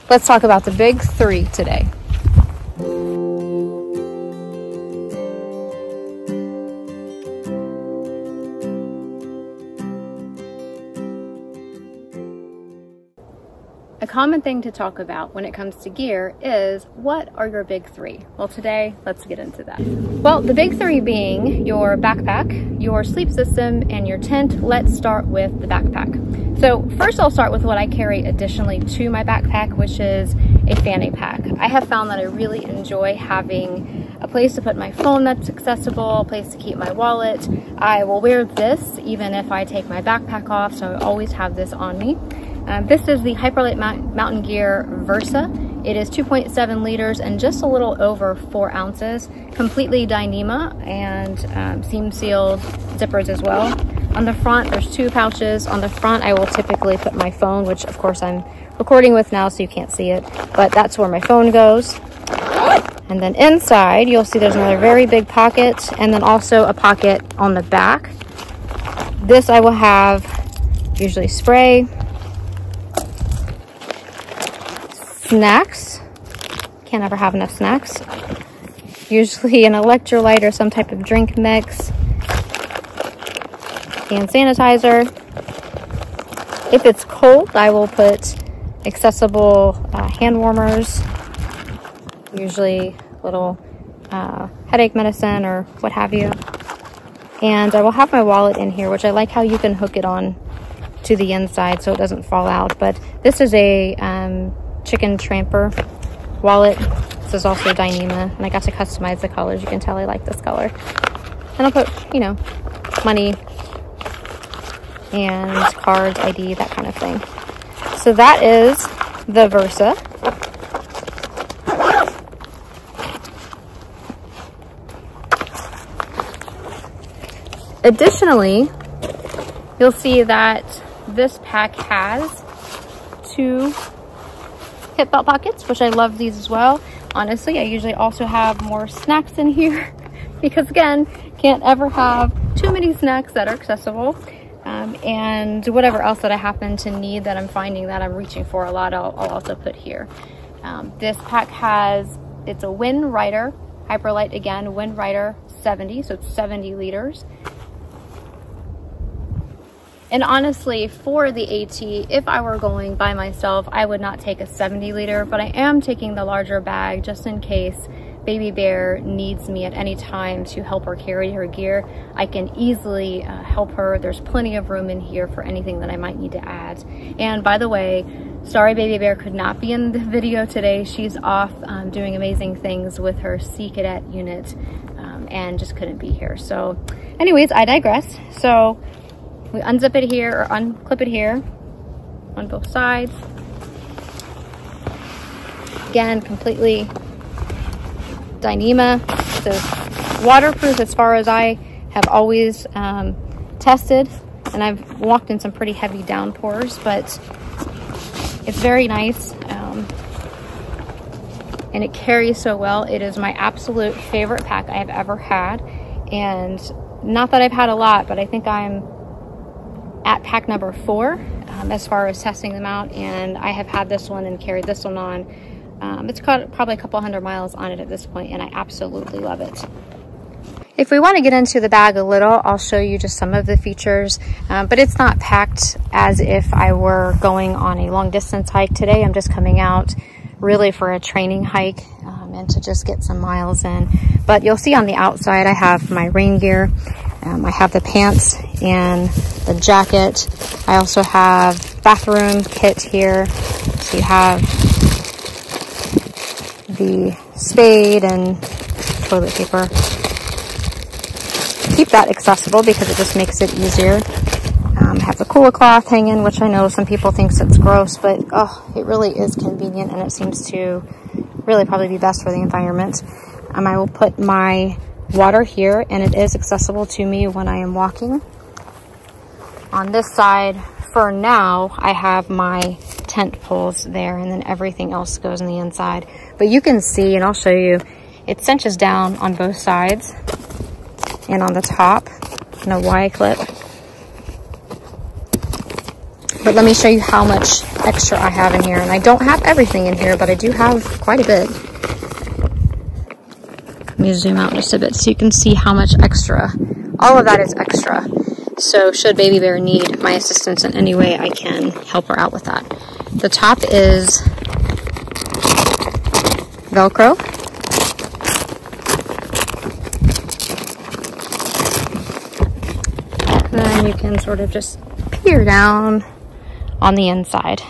let's talk about the big three today. A common thing to talk about when it comes to gear is, what are your big three? Well, today, let's get into that. Well, the big three being your backpack, your sleep system, and your tent. Let's start with the backpack. So first I'll start with what I carry additionally to my backpack, which is a fanny pack. I have found that I really enjoy having a place to put my phone that's accessible, a place to keep my wallet. I will wear this even if I take my backpack off, so I always have this on me. This is the Hyperlight Mountain Gear Versa. It is 2.7 liters and just a little over 4 ounces, completely Dyneema and seam sealed zippers as well. On the front, there's 2 pouches. On the front, I will typically put my phone, which of course I'm recording with now, so you can't see it, but that's where my phone goes. And then inside, you'll see there's another very big pocket, and then also a pocket on the back. This I will have usually spray, snacks. Can't ever have enough snacks. Usually an electrolyte or some type of drink mix. Hand sanitizer. If it's cold, I will put accessible hand warmers. Usually little headache medicine or what have you. And I will have my wallet in here, which I like how you can hook it on to the inside so it doesn't fall out. But this is a chicken tramper wallet. This is also Dyneema, and I got to customize the colors. You can tell I like this color. And I'll put, you know, money and cards, ID, that kind of thing. So that is the Versa. Additionally, you'll see that this pack has 2 hip belt pockets, which I love these as well. Honestly, I usually also have more snacks in here because again, can't ever have too many snacks that are accessible. And whatever else that I happen to need that I'm finding that I'm reaching for a lot, I'll also put here. This pack has, it's a Wind Rider, Hyperlight again, Wind Rider 70, so it's 70 liters. And honestly, for the AT, if I were going by myself, I would not take a 70 liter, but I am taking the larger bag just in case Baby Bear needs me at any time to help her carry her gear. I can easily help her. There's plenty of room in here for anything that I might need to add. And by the way, sorry Baby Bear could not be in the video today. She's off doing amazing things with her Sea Cadet unit and just couldn't be here. So anyways, I digress. So we unzip it here, or unclip it here on both sides. Again, completely Dyneema. So waterproof as far as I have always tested. And I've walked in some pretty heavy downpours, but it's very nice. And it carries so well. It is my absolute favorite pack I have ever had. And not that I've had a lot, but I think I'm at pack number 4 as far as testing them out, and I have had this one and carried this one on. It's got probably a couple 100 miles on it at this point, and I absolutely love it. If we want to get into the bag a little, I'll show you just some of the features, but it's not packed as if I were going on a long distance hike today. I'm just coming out really for a training hike and to just get some miles in. But you'll see on the outside, I have my rain gear. I have the pants and the jacket. I also have bathroom kit here. So you have the spade and toilet paper. Keep that accessible because it just makes it easier. I have the cooler cloth hanging, which I know some people think it's gross, but oh, it really is convenient, and it seems to really probably be best for the environment. I will put my water here, and it is accessible to me when I am walking. On this side, for now, I have my tent poles there, and then everything else goes on the inside. But you can see, and I'll show you, it cinches down on both sides and on the top in a Y clip. But let me show you how much extra I have in here. And I don't have everything in here, but I do have quite a bit. Let me zoom out just a bit so you can see how much extra. All of that is extra. So should baby bear need my assistance in any way, I can help her out with that. The top is Velcro. And then you can sort of just peer down on the inside.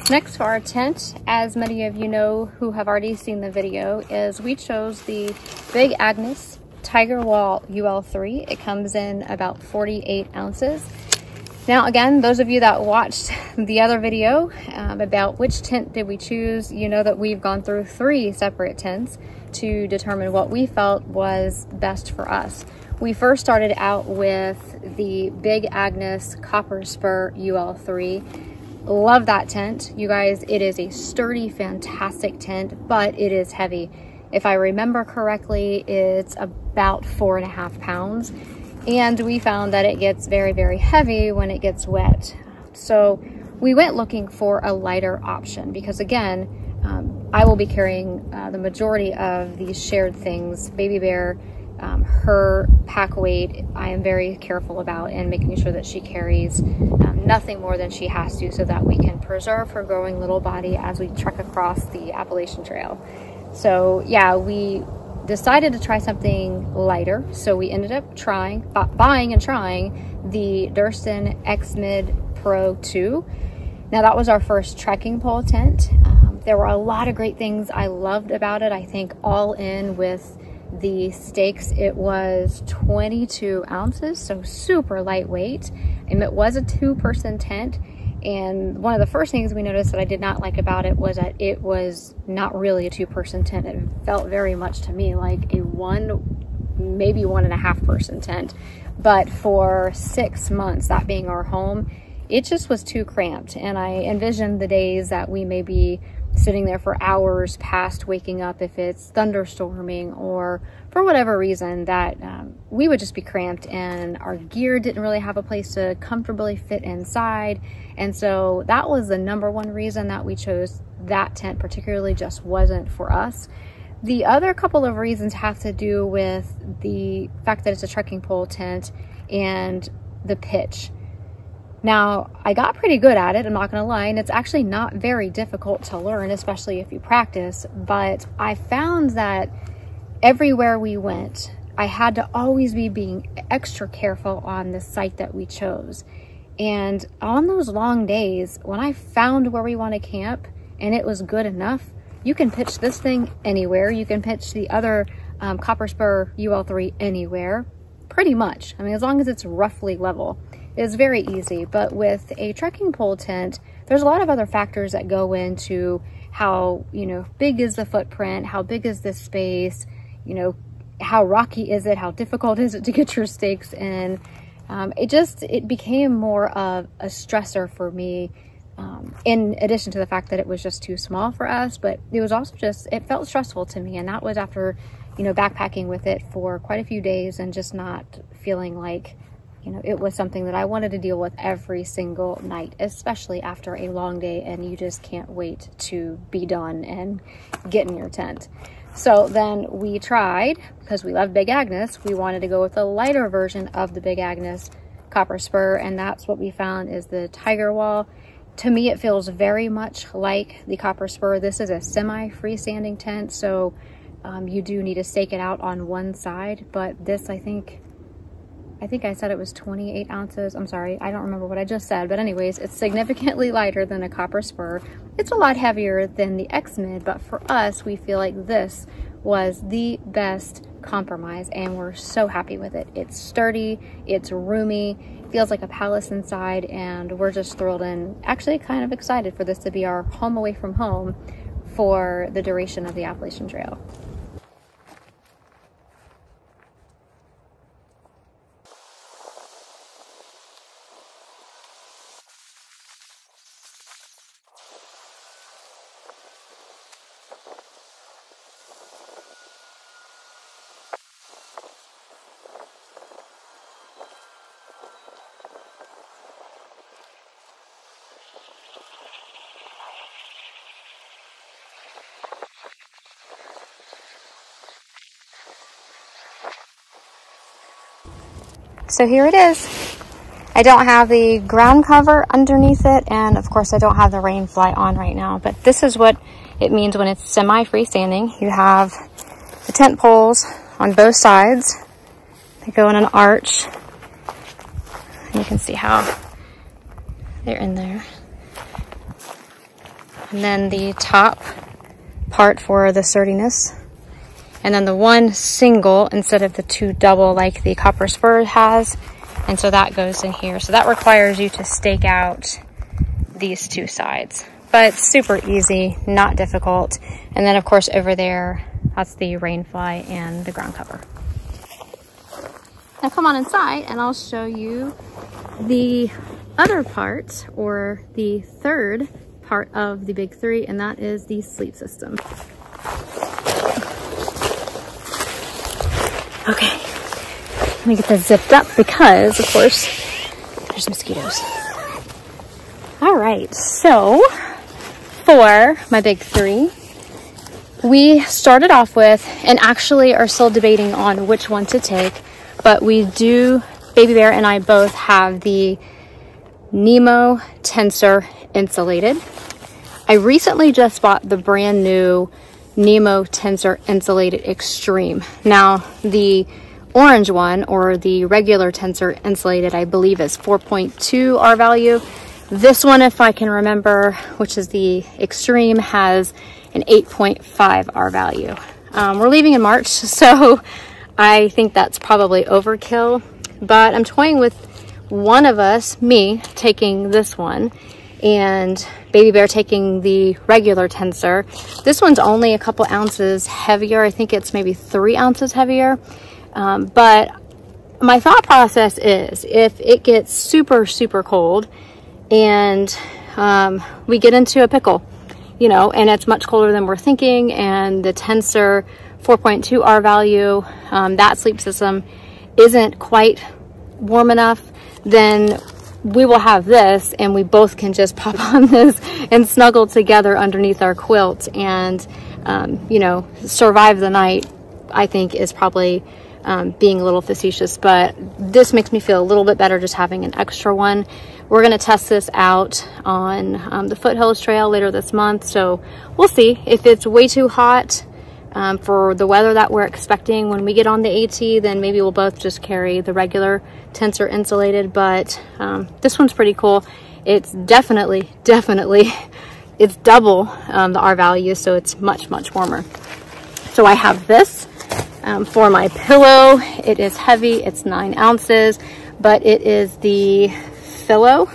Next for our tent, as many of you know who have already seen the video, is we chose the Big Agnes Tiger Wall UL3. It comes in about 48 ounces. Now again, those of you that watched the other video about which tent did we choose, you know that we've gone through 3 separate tents to determine what we felt was best for us. We first started out with the Big Agnes Copper Spur UL3. Love that tent. You guys, it is a sturdy, fantastic tent, but it is heavy. If I remember correctly, it's about 4.5 pounds. And we found that it gets very, very heavy when it gets wet. So we went looking for a lighter option because again, I will be carrying the majority of these shared things. Baby bear, her pack weight, I am very careful about and making sure that she carries nothing more than she has to so that we can preserve her growing little body as we trek across the Appalachian Trail. So yeah, we decided to try something lighter. So we ended up buying and trying the Durston X-Mid Pro 2. Now that was our first trekking pole tent. There were a lot of great things I loved about it. I think all in with the stakes, it was 22 ounces, so super lightweight. And it was a 2-person tent. And one of the first things we noticed that I did not like about it was that it was not really a 2-person tent. It felt very much to me like a maybe 1.5-person tent. But for 6 months, that being our home, it just was too cramped. And I envisioned the days that we may be sitting there for hours past waking up if it's thunderstorming or for whatever reason that we would just be cramped and our gear didn't really have a place to comfortably fit inside. And so that was the #1 reason that we chose that tent, particularly just wasn't for us. The other couple of reasons have to do with the fact that it's a trekking pole tent and the pitch. Now, I got pretty good at it, I'm not gonna lie, and it's actually not very difficult to learn, especially if you practice, but I found that everywhere we went, I had to always be being extra careful on the site that we chose. And on those long days, when I found where we want to camp and it was good enough, you can pitch this thing anywhere. You can pitch the other Copper Spur UL3 anywhere, pretty much. I mean, as long as it's roughly level. It's very easy, but with a trekking pole tent, there's a lot of other factors that go into how, big is the footprint, how big is this space, how rocky is it, how difficult is it to get your stakes in. It became more of a stressor for me, in addition to the fact that it was just too small for us, but it was also it felt stressful to me. And that was after, backpacking with it for quite a few days and just not feeling like, it was something that I wanted to deal with every single night, especially after a long day and you just can't wait to be done and get in your tent. So then we tried, because we love Big Agnes, we wanted to go with a lighter version of the Big Agnes Copper Spur, and that's what we found is the Tiger Wall. To me, it feels very much like the Copper Spur. This is a semi-freestanding tent, so you do need to stake it out on one side, but this, I think I said it was 28 ounces. I'm sorry, I don't remember what I just said, but anyways, it's significantly lighter than a Copper Spur. It's a lot heavier than the X-Mid, but for us, we feel like this was the best compromise and we're so happy with it. It's sturdy, it's roomy, feels like a palace inside, and we're just thrilled and actually kind of excited for this to be our home away from home for the duration of the Appalachian Trail. so here it is. I don't have the ground cover underneath it, and of course I don't have the rain fly on right now, but this is what it means when it's semi-freestanding. You have the tent poles on both sides. They go in an arch. And you can see how they're in there. And then the top part for the sturdiness. And then the one single instead of the two double like the copper spur has. And so that goes in here. So that requires you to stake out these two sides. But super easy, not difficult. And then of course over there, that's the rain fly and the ground cover. Now come on inside and I'll show you the other part, or the third part of the big three, and that is the sleep system. Okay. Let me get this zipped up because, of course, there's mosquitoes. All right, so for my big three, we started off with, and actually are still debating on which one to take, but we do, Baby Bear and I both have the Nemo Tensor Insulated. I recently just bought the brand new Nemo Tensor Insulated Extreme. Now, the orange one, or the regular Tensor Insulated, I believe is 4.2 R value. This one, if I can remember, which is the Extreme, has an 8.5 R value. We're leaving in March, so I think that's probably overkill, but I'm toying with one of us, me, taking this one, and Baby Bear taking the regular Tensor. This one's only a couple ounces heavier. I think it's maybe 3 ounces heavier. But my thought process is, if it gets super, super cold and we get into a pickle, you know, and it's much colder than we're thinking, and the Tensor 4.2 R value, that sleep system isn't quite warm enough, then we will have this and we both can just pop on this and snuggle together underneath our quilt and, you know, survive the night, I think is probably being a little facetious, but this makes me feel a little bit better just having an extra one. We're going to test this out on the Foothills Trail later this month, so we'll see. If it's way too hot for the weather that we're expecting when we get on the AT, then maybe we'll both just carry the regular Tensor Insulated, but this one's pretty cool. It's definitely, it's double the R value, so it's much, much warmer. So I have this. For my pillow, it is heavy, it's 9 ounces, but it is the Pillow.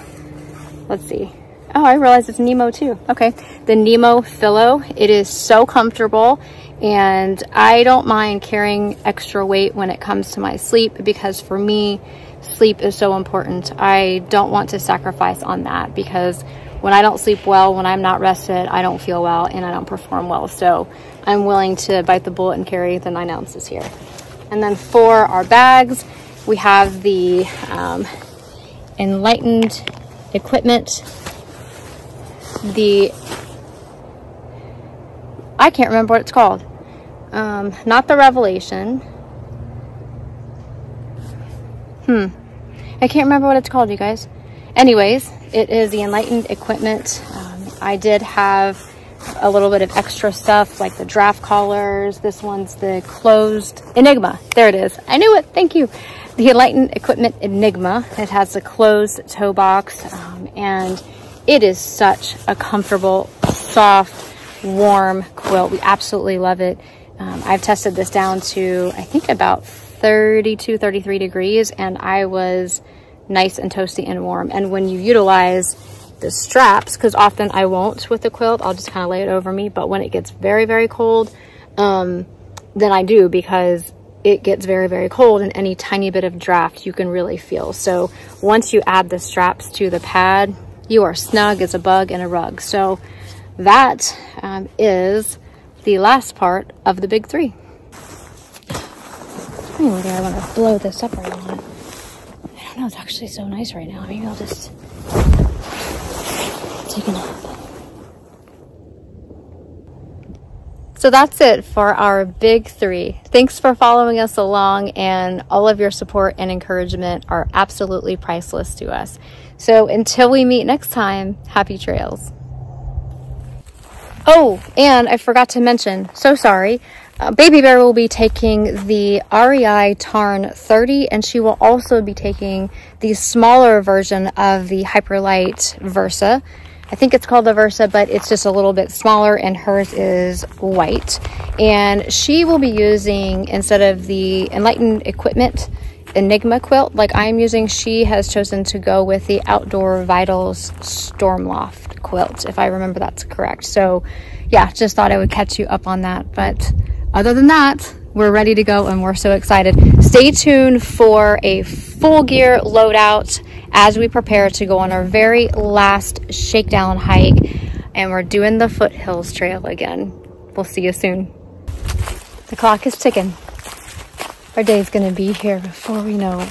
Let's see. Oh, I realized it's Nemo too. Okay, the Nemo Pillow. It is so comfortable, and I don't mind carrying extra weight when it comes to my sleep, because for me, sleep is so important. I don't want to sacrifice on that, because when I don't sleep well, when I'm not rested, I don't feel well and I don't perform well. So I'm willing to bite the bullet and carry the 9 ounces here. And then for our bags, we have the Enlightened equipment. I can't remember what it's called. Not the Revelation. I can't remember what it's called, you guys. Anyways, it is the Enlightened equipment. I did have a little bit of extra stuff like the draft collars. This one's the closed Enigma. There it is. I knew it. Thank you. The Enlightened equipment Enigma. It has the closed toe box, and it is such a comfortable, soft, warm quilt. We absolutely love it. I've tested this down to, I think, about 32, 33 degrees, and I was nice and toasty and warm. And when you utilize the straps, because often I won't with the quilt, I'll just kind of lay it over me, but when it gets very, very cold, then I do, because it gets very, very cold, and any tiny bit of draft you can really feel. So once you add the straps to the pad, you are snug as a bug in a rug. So that is the last part of the big three. Anyway, I want to blow this up right now. I don't know, it's actually so nice right now. Maybe I'll just take a nap. So that's it for our big three. Thanks for following us along, and all of your support and encouragement are absolutely priceless to us. So until we meet next time, happy trails. Oh, and I forgot to mention, so sorry, Baby Bear will be taking the REI Tarn 30, and she will also be taking the smaller version of the Hyperlight Versa. I think it's called the Versa, but it's just a little bit smaller, and hers is white. And she will be using, instead of the Enlightened Equipment Enigma quilt like I'm using, she has chosen to go with the Outdoor Vitals Stormloft quilt, if I remember that's correct. So yeah, just thought I would catch you up on that. But other than that, we're ready to go and we're so excited. Stay tuned for a full gear loadout as we prepare to go on our very last shakedown hike, and we're doing the foothills trail again. We'll see you soon. The clock is ticking. Our day's gonna be here before we know it.